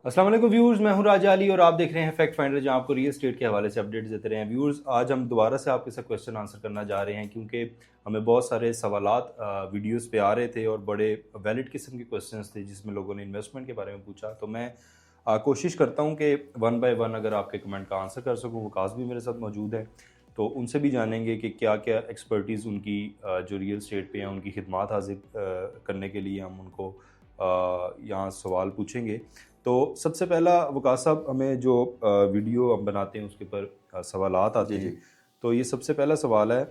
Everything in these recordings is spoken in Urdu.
السلام علیکم ویورز، میں ہوں راجہ علی اور آپ دیکھ رہے ہیں فیکٹ فائنڈر، جہاں آپ کو ریئل اسٹیٹ کے حوالے سے اپڈیٹس دیتے رہے ہیں. ویورز، آج ہم دوبارہ سے آپ کے ساتھ کویسچن آنسر کرنا جا رہے ہیں کیونکہ ہمیں بہت سارے سوالات ویڈیوز پہ آ رہے تھے اور بڑے ویلڈ قسم کے کویسچنس تھے جس میں لوگوں نے انویسٹمنٹ کے بارے میں پوچھا. تو میں کوشش کرتا ہوں کہ ون بائی ون اگر آپ کے کمنٹ کا آنسر کر سکوں. وقاص بھی میرے ساتھ موجود ہے تو ان سے بھی جانیں گے کہ کیا کیا ایکسپرٹیز ان کی جو ریئل اسٹیٹ پہ ہیں ان کی خدمات حاصل کرنے کے لیے ہم ان کو یہاں سوال پوچھیں گے. تو سب سے پہلا وقاص صاحب، ہمیں جو ویڈیو ہم بناتے ہیں اس کے اوپر سوالات آتے ہیں. تو یہ سب سے پہلا سوال ہے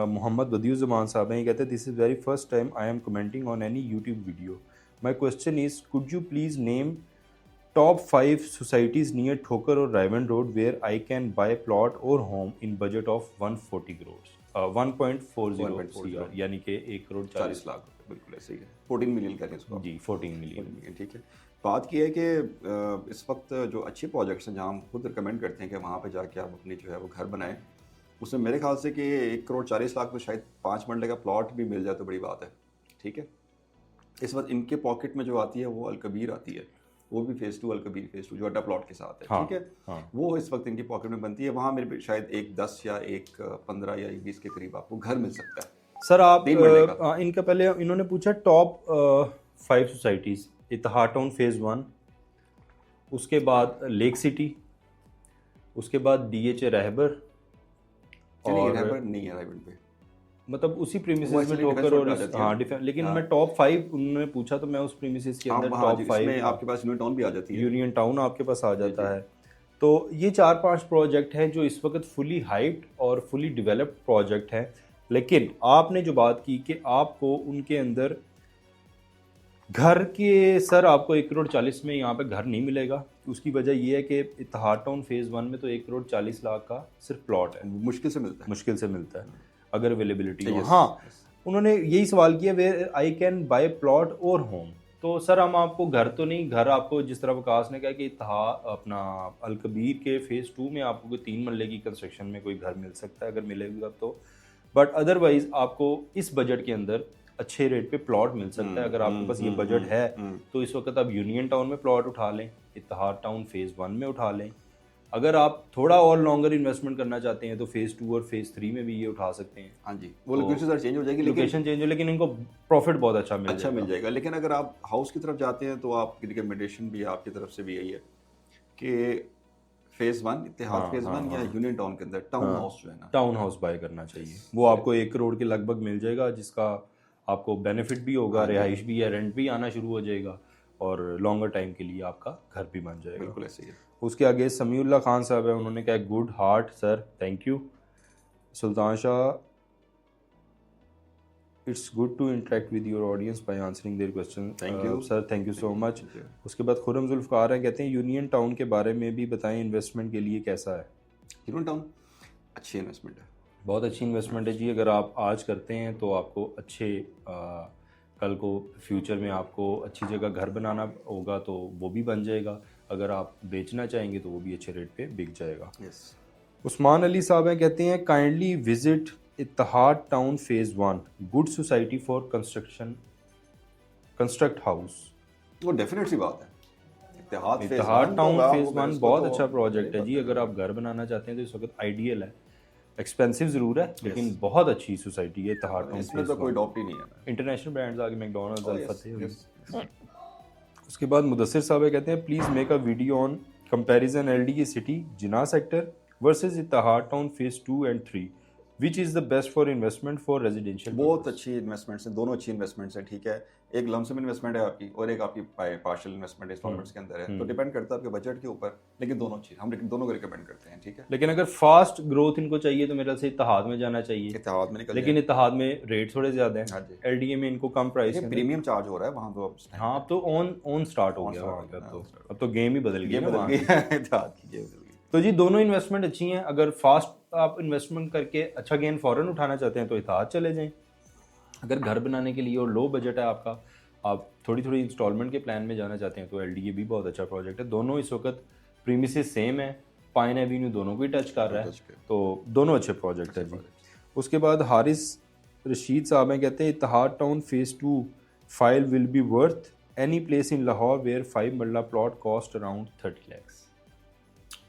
محمد بدیع الزمان صاحب ہیں. یہ کہتے ہیں this is very first time I am commenting on any YouTube video. My question is could you please name top 5 societies near Thokar or Raiwind road where I can buy plot or home in budget of 140 crore 1.40 یعنی کہ 1 کروڑ 40 لاکھ. بالکل ایسے ہی ہے. 14 ملین کریں اس کو. جی 14 ملین. ٹھیک ہے. بات یہ ہے کہ اس وقت جو اچھے پروجیکٹس ہیں جہاں ہم خود ریکمینڈ کرتے ہیں کہ وہاں پہ جا کے آپ اپنی جو ہے وہ گھر بنائیں، اس میں میرے خیال سے کہ 1 کروڑ 40 لاکھ تو شاید 5 مرلے کا پلاٹ بھی مل جائے تو بڑی بات ہے. ٹھیک ہے. اس وقت ان کے پاکٹ میں جو آتی ہے وہ الکبیر آتی ہے، وہ بھی فیز 2 الکبیر فیز 2 جو اڈا پلاٹ کے ساتھ ہے. ٹھیک ہے. وہ اس وقت ان کی پاکٹ میں بنتی ہے. وہاں میرے شاید ایک 10 یا ایک 15 یا 20 کے قریب آپ کو گھر مل سکتا ہے. سر آپ ان کا پہلے انہوں نے پوچھا ٹاپ 5 سوسائٹیز. اتحاد ٹاؤن فیز 1، اس کے بعد لیک سٹی، اس کے بعد ڈی ایچ اے رہبر، اور رہبر نہیں ہے رائبن پہ، مطلب اسی پریمیسز میں ٹھوکر اور ہاں لیکن میں ٹاپ 5 انہوں نے پوچھا تو میں اس پریمیسز کے اندر ٹاپ 5 میں آپ کے پاس یونین ٹاؤن بھی آ جاتی ہے. یونین ٹاؤن آپ کے پاس آ جاتا ہے. تو یہ 4-5 پروجیکٹ ہیں جو اس وقت فلی ہائپڈ اور فلی ڈیولپڈ پروجیکٹ ہیں. لیکن آپ نے جو بات کی کہ آپ کو ان کے اندر گھر کے سر آپ کو 1 کروڑ 40 میں یہاں پہ گھر نہیں ملے گا. اس کی وجہ یہ ہے کہ اتحاد ٹاؤن فیز 1 میں تو 1 کروڑ 40 لاکھ کا صرف پلاٹ ہے. مشکل سے ملتا ہے اگر اویلیبلٹی ہو. ہاں انہوں نے یہی سوال کیا where I can buy plot or home. تو سر ہم آپ کو گھر تو نہیں، گھر آپ کو جس طرح وقاص نے کہا کہ اتحاد اپنا الکبیر کے فیز 2 میں آپ کو کوئی 3 مرلے کی کنسٹرکشن میں کوئی گھر مل سکتا ہے اگر ملے گا تو. بٹ ادروائز آپ کو اس بجٹ کے اندر اچھے ریٹ پہ پلاٹ مل سکتا ہے. اگر آپ کے پاس یہ بجٹ ہے تو اس وقت آپ یونین ٹاؤن میں پلاٹ اٹھا لیں، اتحاد ٹاؤن فیز 1 میں اٹھا لیں. اگر آپ تھوڑا اور لانگر انویسٹمنٹ کرنا چاہتے ہیں تو فیز 2 اور فیز 3 میں بھی یہ اٹھا سکتے ہیں. ہاں جی، وہ لوکیشن چینج ہو جائے گی، لوکیشن چینج ہو لیکن ان کو پروفٹ بہت اچھا مل جائے گا. لیکن اگر آپ ہاؤس کی طرف جاتے ہیں تو آپ کی ریکمنڈیشن بھی آپ کی طرف سے بھی یہی ہے کہ فیز 1 اتحاد فیز 1 یا یونین ٹاؤن کے اندر ٹاؤن ہاؤس جو ہے نا، ٹاؤن ہاؤس بائی کرنا چاہیے. وہ آپ کو 1 کروڑ کے لگ بھگ مل جائے گا جس کا آپ کو بینیفٹ بھی ہوگا، رہائش بھی یا رینٹ بھی آنا شروع ہو جائے گا اور لانگر ٹائم کے لیے آپ کا گھر بھی بن جائے گا. بالکل ایسے ہی ہے. اس کے آگے سمیع اللہ خان صاحب ہیں، انہوں نے کہا good heart sir, thank you. Sultan Shah it's good to interact with your audience by answering their question. Thank you sir, thank you so much. اس کے بعد خرم ذوالفقار ہیں، کہتے ہیں یونین ٹاؤن کے بارے میں بھی بتائیں، انویسٹمنٹ کے لیے کیسا ہے؟ یونین ٹاؤن اچھی انویسٹمنٹ ہے، بہت اچھی انویسٹمنٹ ہے جی. اگر آپ آج کرتے ہیں تو آپ کو اچھے کل کو فیوچر میں آپ کو اچھی جگہ گھر بنانا ہوگا تو وہ بھی بن جائے گا. اگر آپ بیچنا چاہیں گے تو وہ بھی اچھے ریٹ پہ بک جائے گا. عثمان علی صاحب ہیں، کہتے ہیں کائنڈلی وزٹ اتحاد town phase 1 good society for construct house. وہ ڈیفینیٹلی بات ہے. اتحاد ٹاؤن فیز 1 بہت اچھا پروجیکٹ ہے جی. اگر آپ گھر بنانا چاہتے ہیں تو اس وقت آئیڈیل ہے. ایکسپینسو ضرور ہے لیکن بہت اچھی سوسائٹی ہے اتحاد ٹاؤن. اس میں تو کوئی ڈاؤٹ ہی نہیں ہے. انٹرنیشنل برانڈز آگے میکڈونلڈز، الفتح. اس کے بعد مدثر صاحب کہتے ہیں please make a video on comparison L D A city Jinnah sector versus Ittehad town phase 2 and 3 which is the best for investment for residential. بہت اچھی انویسٹمنٹس ہیں، دونوں اچھی انویسٹمنٹس ہیں. ٹھیک ہے. ایک لمسم انویسٹمنٹ ہے آپ کی اور ایک آپ کی پارشل انویسٹمنٹ انسٹالمنٹس کے اندر ہے. تو ڈیپینڈ کرتا ہے آپ کے بجٹ کے اوپر، لیکن دونوں اچھی ہم دونوں کو ریکمینڈ کرتے ہیں. ٹھیک ہے. لیکن اگر فاسٹ گروتھ ان کو چاہیے تو میرا سے اتحاد میں جانا چاہیے. اتحاد میں لیکن اتحاد میں ریٹ تھوڑے زیادہ ہیں. ایل ڈی اے میں ان کو کم پرائس پریمیم چارج ہو رہا ہے وہاں تو. ہاں اب تو آن سٹارٹ ہو گیا وہاں کا. اب تو گیم ہی بدل گئی اتحاد کی. تو جی دونوں انویسٹمنٹ اچھی ہیں. اگر فاسٹ آپ انویسٹمنٹ کر کے اچھا گین فوراً اٹھانا چاہتے ہیں تو اتحاد چلے جائیں. اگر گھر بنانے کے لیے اور لو بجٹ ہے آپ کا، آپ تھوڑی تھوڑی انسٹالمنٹ کے پلان میں جانا چاہتے ہیں تو ایل ڈی اے بھی بہت اچھا پروجیکٹ ہے. دونوں اس وقت پریمیسز سیم ہے، پائن ایوینیو دونوں کو ہی ٹچ کر رہا ہے، تو دونوں اچھے پروجیکٹ ہے جی. اس کے بعد حارث رشید صاحب ہیں، کہتے ہیں Ittehad town phase 2 file will be worth any place in Lahore where 5 marla plot cost around 30 lakhs.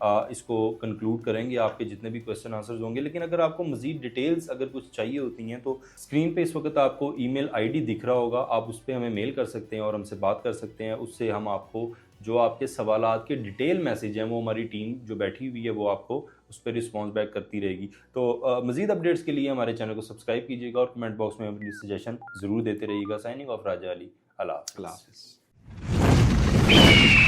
اس کو کنکلوڈ کریں گے، آپ کے جتنے بھی کویشچن آنسرز ہوں گے. لیکن اگر آپ کو مزید ڈیٹیلز اگر کچھ چاہیے ہوتی ہیں تو اسکرین پہ اس وقت آپ کو ای میل آئی ڈی دکھ رہا ہوگا، آپ اس پہ ہمیں میل کر سکتے ہیں اور ہم سے بات کر سکتے ہیں. اس سے ہم آپ کو جو آپ کے سوالات کے ڈیٹیل میسیج ہیں وہ ہماری ٹیم جو بیٹھی ہوئی ہے وہ آپ کو اس پہ رسپانس بیک کرتی رہے گی. تو مزید اپڈیٹس کے لیے ہمارے چینل کو سبسکرائب کیجیے گا اور کمنٹ باکس میں اپنی سجیشن ضرور دیتے رہیے گا. سائننگ آف راجہ علی. اللہ اللہ حافظ. حافظ.